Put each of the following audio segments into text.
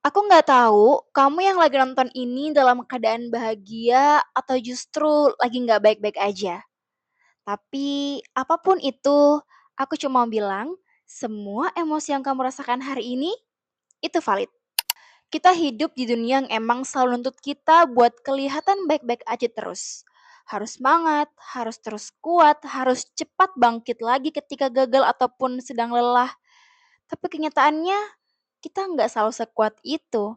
Aku nggak tahu kamu yang lagi nonton ini dalam keadaan bahagia atau justru lagi nggak baik-baik aja. Tapi apapun itu, aku cuma mau bilang, semua emosi yang kamu rasakan hari ini itu valid. Kita hidup di dunia yang emang selalu nuntut kita buat kelihatan baik-baik aja terus. Harus semangat, harus terus kuat, harus cepat bangkit lagi ketika gagal ataupun sedang lelah. Tapi kenyataannya kita nggak selalu sekuat itu.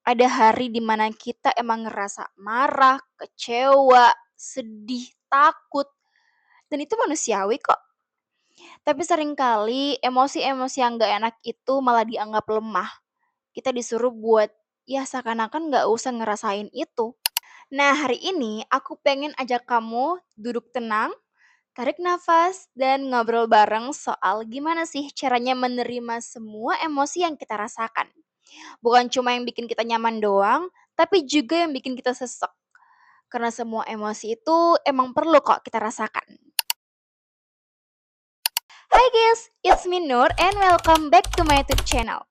Ada hari di mana kita emang ngerasa marah, kecewa, sedih, takut, dan itu manusiawi kok. Tapi seringkali emosi-emosi yang gak enak itu malah dianggap lemah. Kita disuruh buat ya seakan-akan gak usah ngerasain itu. Nah hari ini aku pengen ajak kamu duduk tenang, tarik nafas, dan ngobrol bareng soal gimana sih caranya menerima semua emosi yang kita rasakan. Bukan cuma yang bikin kita nyaman doang, tapi juga yang bikin kita sesek. Karena semua emosi itu emang perlu kok kita rasakan. Hai guys, it's me Nur and welcome back to my YouTube channel.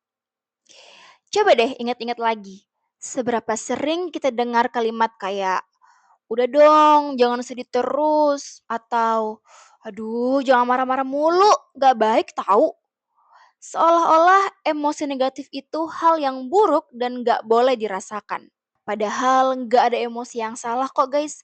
Coba deh ingat-ingat lagi, seberapa sering kita dengar kalimat kayak, udah dong, jangan sedih terus, atau, aduh jangan marah-marah mulu, gak baik tahu. Seolah-olah emosi negatif itu hal yang buruk dan gak boleh dirasakan. Padahal nggak ada emosi yang salah kok guys.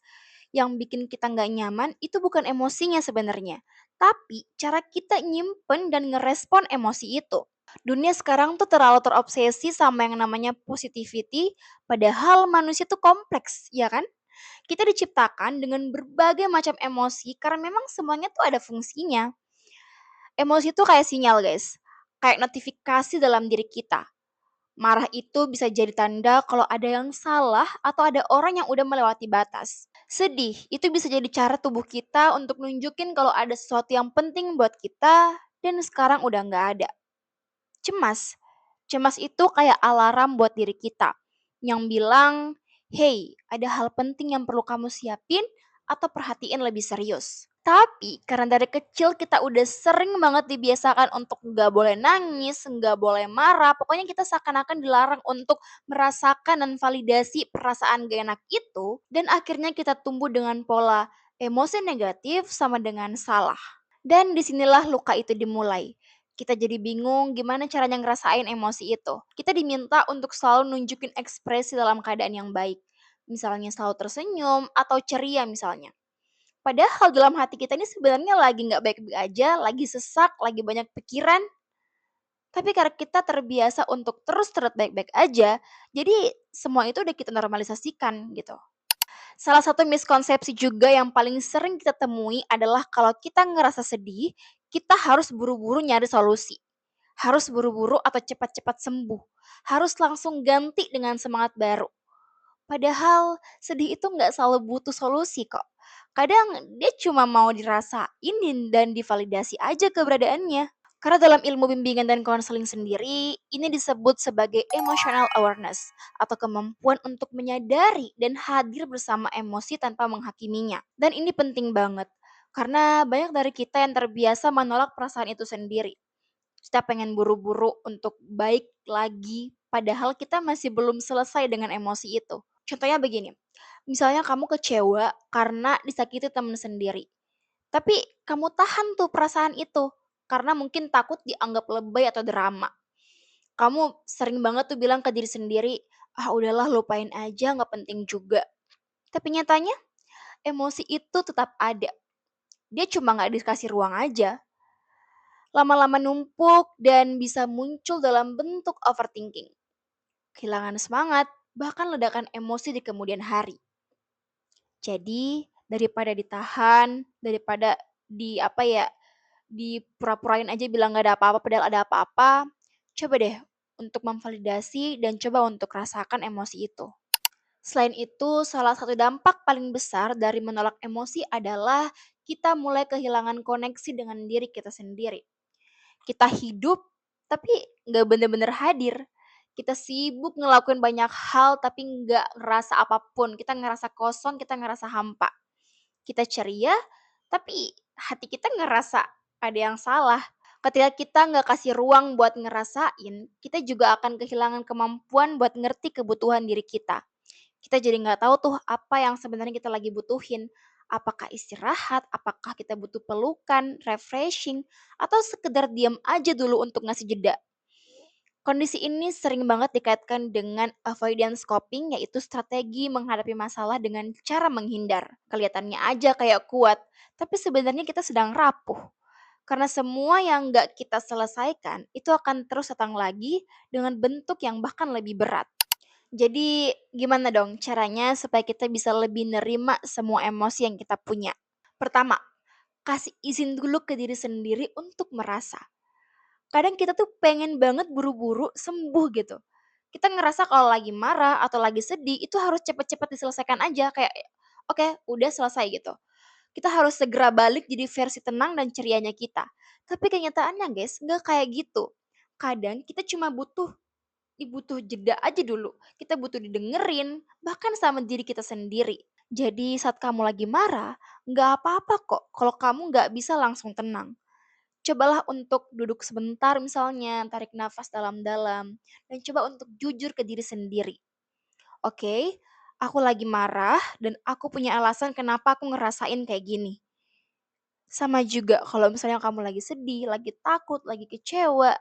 Yang bikin kita nggak nyaman itu bukan emosinya sebenarnya. Tapi cara kita nyimpen dan ngerespon emosi itu. Dunia sekarang tuh terlalu terobsesi sama yang namanya positivity, padahal manusia tuh kompleks, ya kan? Kita diciptakan dengan berbagai macam emosi karena memang semuanya tuh ada fungsinya. Emosi itu kayak sinyal guys, kayak notifikasi dalam diri kita. Marah itu bisa jadi tanda kalau ada yang salah atau ada orang yang udah melewati batas. Sedih itu bisa jadi cara tubuh kita untuk nunjukin kalau ada sesuatu yang penting buat kita dan sekarang udah nggak ada. Cemas. Cemas itu kayak alarm buat diri kita yang bilang, hey, ada hal penting yang perlu kamu siapin atau perhatiin lebih serius. Tapi karena dari kecil kita udah sering banget dibiasakan untuk nggak boleh nangis, nggak boleh marah, pokoknya kita seakan-akan dilarang untuk merasakan dan validasi perasaan gak enak itu, dan akhirnya kita tumbuh dengan pola emosi negatif sama dengan salah. Dan disinilah luka itu dimulai. Kita jadi bingung gimana caranya ngerasain emosi itu. Kita diminta untuk selalu nunjukin ekspresi dalam keadaan yang baik. Misalnya selalu tersenyum atau ceria misalnya. Padahal dalam hati kita ini sebenarnya lagi nggak baik-baik aja, lagi sesak, lagi banyak pikiran. Tapi karena kita terbiasa untuk terus terlihat baik-baik aja, jadi semua itu udah kita normalisasikan gitu. Salah satu miskonsepsi juga yang paling sering kita temui adalah kalau kita ngerasa sedih, kita harus buru-buru nyari solusi. Harus buru-buru atau cepat-cepat sembuh. Harus langsung ganti dengan semangat baru. Padahal sedih itu nggak selalu butuh solusi kok. Kadang dia cuma mau dirasain dan divalidasi aja keberadaannya. Karena dalam ilmu bimbingan dan konseling sendiri, ini disebut sebagai emotional awareness atau kemampuan untuk menyadari dan hadir bersama emosi tanpa menghakiminya. Dan ini penting banget karena banyak dari kita yang terbiasa menolak perasaan itu sendiri. Kita pengen buru-buru untuk baik lagi, padahal kita masih belum selesai dengan emosi itu. Contohnya begini, misalnya kamu kecewa karena disakiti teman sendiri. Tapi kamu tahan tuh perasaan itu, karena mungkin takut dianggap lebay atau drama. Kamu sering banget tuh bilang ke diri sendiri, ah udahlah lupain aja, nggak penting juga. Tapi nyatanya, emosi itu tetap ada. Dia cuma nggak dikasih ruang aja. Lama-lama numpuk dan bisa muncul dalam bentuk overthinking, kehilangan semangat, bahkan ledakan emosi di kemudian hari. Jadi, daripada ditahan, daripada di apa ya, dipura-purain aja bilang gak ada apa-apa padahal ada apa-apa, coba deh untuk memvalidasi dan coba untuk rasakan emosi itu. Selain itu, salah satu dampak paling besar dari menolak emosi adalah kita mulai kehilangan koneksi dengan diri kita sendiri. Kita hidup tapi nggak bener-bener hadir. Kita sibuk ngelakuin banyak hal tapi nggak ngerasa apapun. Kita ngerasa kosong, kita ngerasa hampa. Kita ceria tapi hati kita ngerasa ada yang salah. Ketika kita nggak kasih ruang buat ngerasain, kita juga akan kehilangan kemampuan buat ngerti kebutuhan diri kita. Kita jadi nggak tahu tuh apa yang sebenarnya kita lagi butuhin. Apakah istirahat, apakah kita butuh pelukan, refreshing, atau sekedar diam aja dulu untuk ngasih jeda. Kondisi ini sering banget dikaitkan dengan avoidance coping, yaitu strategi menghadapi masalah dengan cara menghindar. Kelihatannya aja kayak kuat, tapi sebenarnya kita sedang rapuh. Karena semua yang nggak kita selesaikan, itu akan terus datang lagi dengan bentuk yang bahkan lebih berat. Jadi gimana dong caranya supaya kita bisa lebih nerima semua emosi yang kita punya? Pertama, kasih izin dulu ke diri sendiri untuk merasa. Kadang kita tuh pengen banget buru-buru sembuh gitu. Kita ngerasa kalau lagi marah atau lagi sedih itu harus cepet-cepet diselesaikan aja kayak, oke udah selesai gitu. Kita harus segera balik jadi versi tenang dan cerianya kita. Tapi kenyataannya guys, nggak kayak gitu. Kadang kita cuma butuh jeda aja dulu. Kita butuh didengerin, bahkan sama diri kita sendiri. Jadi saat kamu lagi marah, nggak apa-apa kok kalau kamu nggak bisa langsung tenang. Cobalah untuk duduk sebentar misalnya, tarik nafas dalam-dalam, dan coba untuk jujur ke diri sendiri. Oke, aku lagi marah dan aku punya alasan kenapa aku ngerasain kayak gini. Sama juga kalau misalnya kamu lagi sedih, lagi takut, lagi kecewa,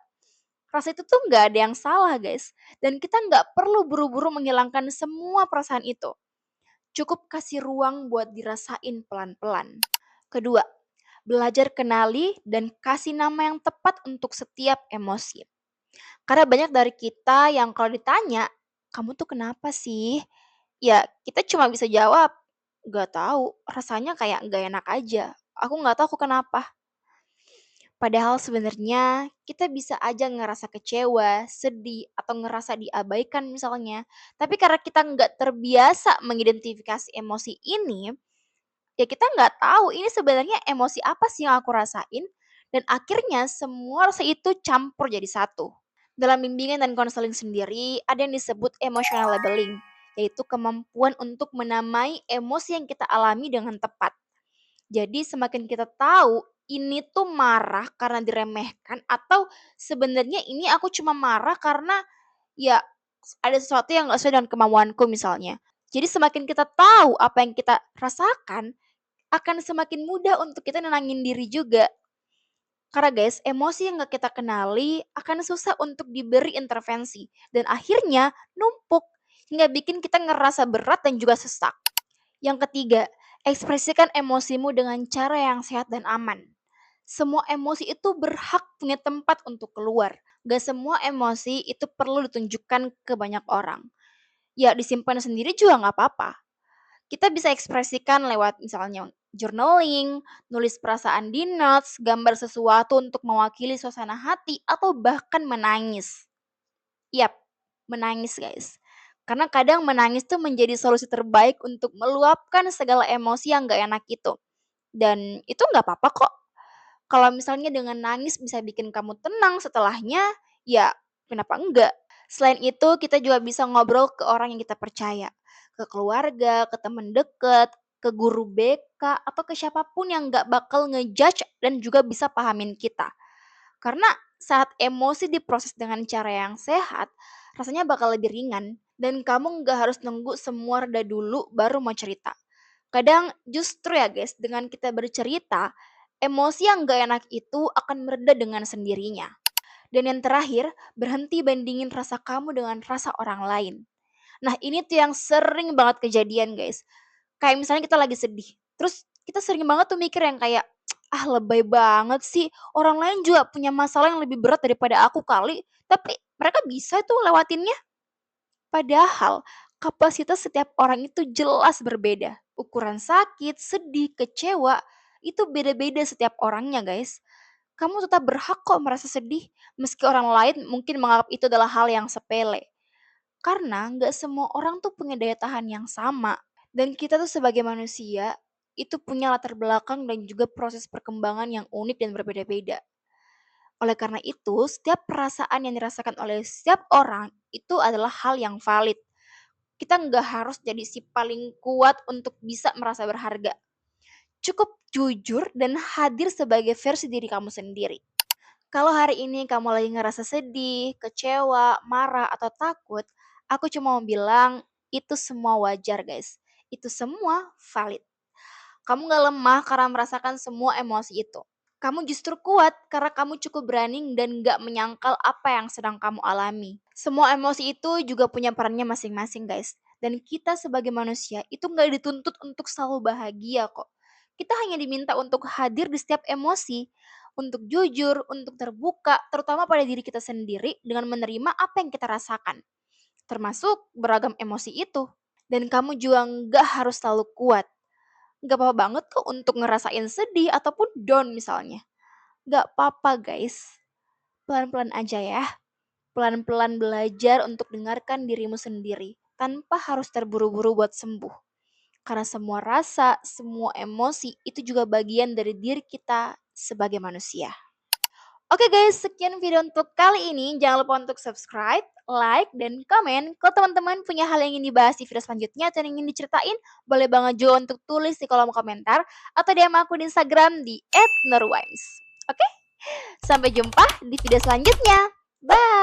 rasa itu tuh nggak ada yang salah guys. Dan kita nggak perlu buru-buru menghilangkan semua perasaan itu. Cukup kasih ruang buat dirasain pelan-pelan. Kedua, belajar kenali dan kasih nama yang tepat untuk setiap emosi. Karena banyak dari kita yang kalau ditanya, kamu tuh kenapa sih? Ya kita cuma bisa jawab, gak tahu, rasanya kayak gak enak aja. Aku nggak tahu aku kenapa. Padahal sebenarnya kita bisa aja ngerasa kecewa, sedih, atau ngerasa diabaikan misalnya. Tapi karena kita nggak terbiasa mengidentifikasi emosi ini, ya kita nggak tahu ini sebenarnya emosi apa sih yang aku rasain, dan akhirnya semua rasa itu campur jadi satu. Dalam bimbingan dan konseling sendiri, ada yang disebut emotional labeling, yaitu kemampuan untuk menamai emosi yang kita alami dengan tepat. Jadi semakin kita tahu ini tuh marah karena diremehkan atau sebenarnya ini aku cuma marah karena ya ada sesuatu yang nggak sesuai dengan kemauanku misalnya. Jadi semakin kita tahu apa yang kita rasakan, akan semakin mudah untuk kita nenangin diri juga. Karena guys, emosi yang gak kita kenali akan susah untuk diberi intervensi. Dan akhirnya numpuk hingga bikin kita ngerasa berat dan juga sesak. Yang ketiga, ekspresikan emosimu dengan cara yang sehat dan aman. Semua emosi itu berhak punya tempat untuk keluar. Gak semua emosi itu perlu ditunjukkan ke banyak orang. Ya disimpan sendiri juga gak apa-apa. Kita bisa ekspresikan lewat misalnya journaling, nulis perasaan di notes, gambar sesuatu untuk mewakili suasana hati, atau bahkan menangis. Yap, menangis guys. Karena kadang menangis tuh menjadi solusi terbaik untuk meluapkan segala emosi yang gak enak itu. Dan itu gak apa-apa kok. Kalau misalnya dengan nangis bisa bikin kamu tenang setelahnya, ya kenapa enggak? Selain itu, kita juga bisa ngobrol ke orang yang kita percaya. Ke keluarga, ke teman deket, ke guru BK, atau ke siapapun yang nggak bakal ngejudge dan juga bisa pahamin kita. Karena saat emosi diproses dengan cara yang sehat, rasanya bakal lebih ringan. Dan kamu nggak harus nunggu semua reda dulu baru mau cerita. Kadang justru ya guys, dengan kita bercerita, emosi yang gak enak itu akan mereda dengan sendirinya. Dan yang terakhir, berhenti bandingin rasa kamu dengan rasa orang lain. Nah ini tuh yang sering banget kejadian guys. Kayak misalnya kita lagi sedih, terus kita sering banget tuh mikir yang kayak, ah lebay banget sih, orang lain juga punya masalah yang lebih berat daripada aku kali, tapi mereka bisa tuh lewatinnya. Padahal kapasitas setiap orang itu jelas berbeda. Ukuran sakit, sedih, kecewa, itu beda-beda setiap orangnya guys. Kamu tetap berhak kok merasa sedih, meski orang lain mungkin menganggap itu adalah hal yang sepele. Karena nggak semua orang tuh punya daya tahan yang sama. Dan kita tuh sebagai manusia, itu punya latar belakang dan juga proses perkembangan yang unik dan berbeda-beda. Oleh karena itu, setiap perasaan yang dirasakan oleh setiap orang itu adalah hal yang valid. Kita nggak harus jadi si paling kuat untuk bisa merasa berharga. Cukup jujur dan hadir sebagai versi diri kamu sendiri. Kalau hari ini kamu lagi ngerasa sedih, kecewa, marah, atau takut, aku cuma mau bilang itu semua wajar guys. Itu semua valid. Kamu gak lemah karena merasakan semua emosi itu. Kamu justru kuat karena kamu cukup berani dan gak menyangkal apa yang sedang kamu alami. Semua emosi itu juga punya perannya masing-masing guys. Dan kita sebagai manusia itu gak dituntut untuk selalu bahagia kok. Kita hanya diminta untuk hadir di setiap emosi, untuk jujur, untuk terbuka, terutama pada diri kita sendiri dengan menerima apa yang kita rasakan. Termasuk beragam emosi itu. Dan kamu juga gak harus selalu kuat. Gak apa-apa banget kok untuk ngerasain sedih ataupun down misalnya. Gak apa-apa guys, pelan-pelan aja ya. Pelan-pelan belajar untuk dengarkan dirimu sendiri, tanpa harus terburu-buru buat sembuh. Karena semua rasa, semua emosi itu juga bagian dari diri kita sebagai manusia. Oke guys, sekian video untuk kali ini. Jangan lupa untuk subscribe, like, dan komen. Kalau teman-teman punya hal yang ingin dibahas di video selanjutnya atau yang ingin diceritain, boleh banget juga untuk tulis di kolom komentar atau DM aku di Instagram di @nurwimes. Oke, sampai jumpa di video selanjutnya. Bye!